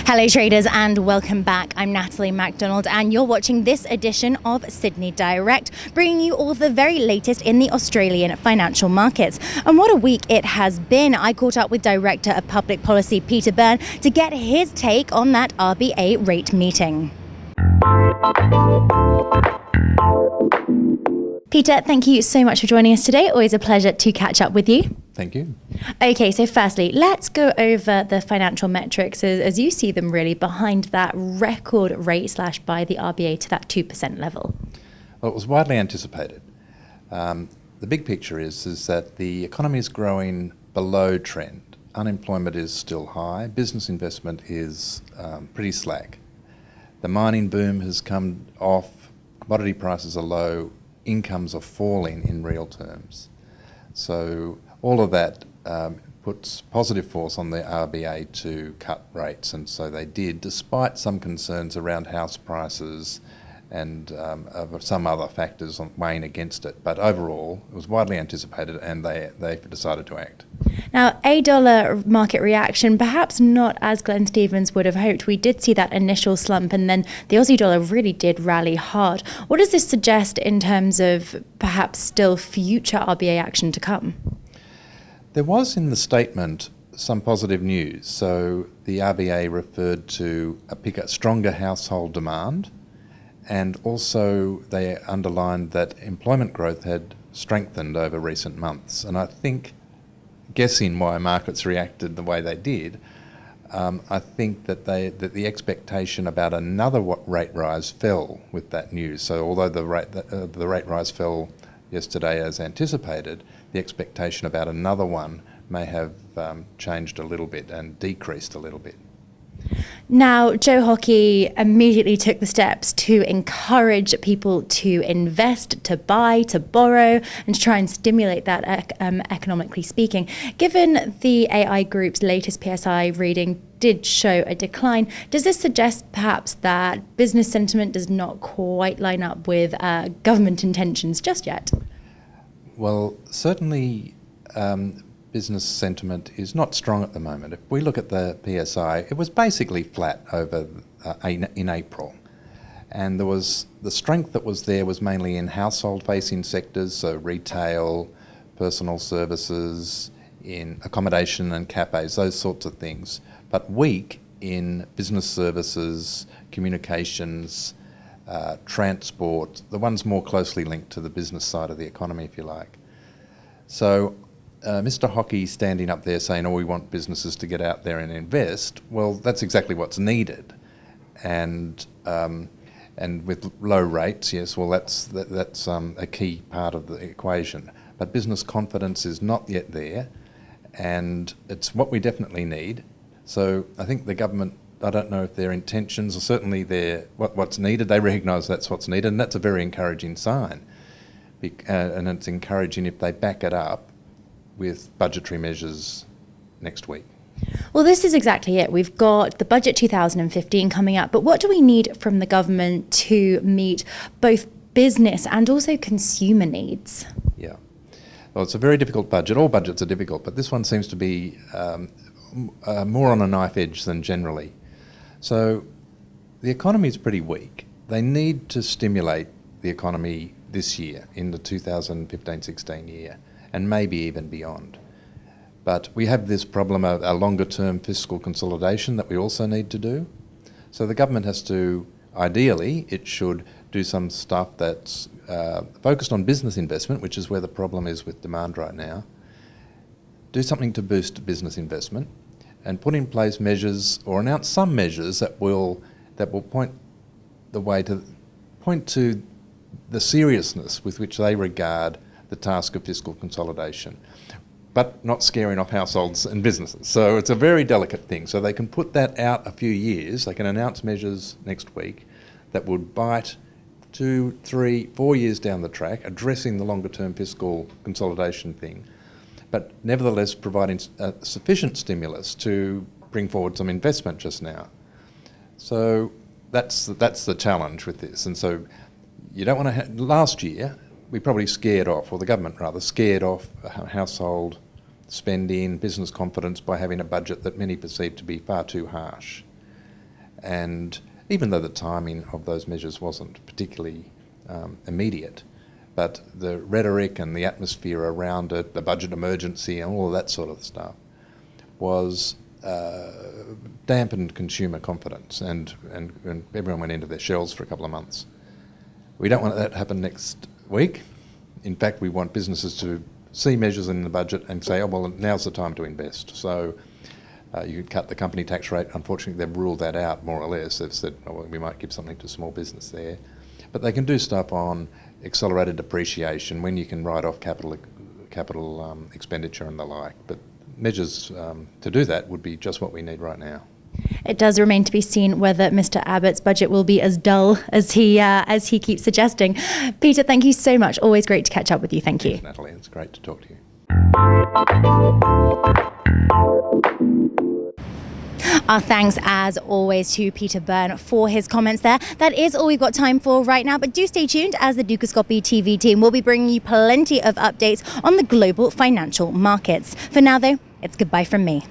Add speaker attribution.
Speaker 1: Hello traders and welcome back. I'm Natalie MacDonald and you're watching this edition of Sydney Direct, bringing you all the very latest in the Australian financial markets. And what a week it has been. I caught up with Director of Public Policy Peter Byrne to get his take on that RBA rate meeting. Peter, thank you so much for joining us today. Always a pleasure to catch up with you.
Speaker 2: Thank you.
Speaker 1: Okay, so firstly, let's go over the financial metrics as you see them really behind that record rate / by the RBA to that 2% level.
Speaker 2: Well, it was widely anticipated. The big picture is that the economy is growing below trend. Unemployment is still high. Business investment is pretty slack. The mining boom has come off. Commodity prices are low. Incomes are falling in real terms. So all of that puts positive force on the RBA to cut rates, and so they did, despite some concerns around house prices and some other factors weighing against it. But overall, it was widely anticipated and they decided to act.
Speaker 1: Now, $1 market reaction, perhaps not as Glenn Stevens would have hoped. We did see that initial slump and then the Aussie dollar really did rally hard. What does this suggest in terms of perhaps still future RBA action to come?
Speaker 2: There was in the statement some positive news. So the RBA referred to a stronger household demand, and also they underlined that employment growth had strengthened over recent months. And I think, guessing why markets reacted the way they did, I think that the expectation about another rate rise fell with that news. So although the rate rise fell yesterday as anticipated, the expectation about another one may have changed a little bit and decreased a little bit.
Speaker 1: Now, Joe Hockey immediately took the steps to encourage people to invest, to buy, to borrow, and to try and stimulate that economically speaking. Given the AI Group's latest PSI reading did show a decline, does this suggest perhaps that business sentiment does not quite line up with government intentions just yet?
Speaker 2: Well, certainly business sentiment is not strong at the moment. If we look at the PSI, it was basically flat over in April. And there was the strength that was there was mainly in household-facing sectors, so retail, personal services, in accommodation and cafes, those sorts of things. But weak in business services, communications, transport, the ones more closely linked to the business side of the economy, if you like. So Mr. Hockey standing up there saying, we want businesses to get out there and invest, well, that's exactly what's needed. And with low rates, yes, well, that's a key part of the equation. But business confidence is not yet there, and it's what we definitely need. So I think the government, I don't know if their intentions, or certainly what's needed, they recognise that's what's needed, and that's a very encouraging sign. And it's encouraging if they back it up with budgetary measures next week.
Speaker 1: Well, this is exactly it. We've got the budget 2015 coming up, but what do we need from the government to meet both business and also consumer needs? Yeah.
Speaker 2: Well, it's a very difficult budget. All budgets are difficult, but this one seems to be more on a knife edge than generally. So the economy is pretty weak. They need to stimulate the economy this year, in the 2015-16 year, and maybe even beyond. But we have this problem of a longer-term fiscal consolidation that we also need to do. So the government has to, ideally, it should do some stuff that's focused on business investment, which is where the problem is with demand right now. Do something to boost business investment, and put in place measures or announce some measures that will point to the seriousness with which they regard the task of fiscal consolidation, but not scaring off households and businesses. So it's a very delicate thing. So they can put that out a few years. They can announce measures next week that would bite 2, 3, 4 years down the track, addressing the longer-term fiscal consolidation thing, but nevertheless providing sufficient stimulus to bring forward some investment just now. So that's the challenge with this. And so you don't want to last year we probably scared off, or the government rather, scared off household spending, business confidence by having a budget that many perceived to be far too harsh. And even though the timing of those measures wasn't particularly immediate, but the rhetoric and the atmosphere around it, the budget emergency and all of that sort of stuff, was dampened consumer confidence, and everyone went into their shells for a couple of months. We don't want that to happen next week. In fact, we want businesses to see measures in the budget and say, oh, well, now's the time to invest. So you could cut the company tax rate. Unfortunately, they've ruled that out, more or less. They've said, oh, well, we might give something to small business there. But they can do stuff on accelerated depreciation, when you can write off capital expenditure and the like. But measures to do that would be just what we need right now.
Speaker 1: It does remain to be seen whether Mr. Abbott's budget will be as dull as he keeps suggesting. Peter, thank you so much. Always great to catch up with you. Thank you.
Speaker 2: Thanks, Natalie. It's great to talk to you.
Speaker 1: Our thanks, as always, to Peter Byrne for his comments there. That is all we've got time for right now, but do stay tuned, as the Dukascopy TV team will be bringing you plenty of updates on the global financial markets. For now, though, it's goodbye from me.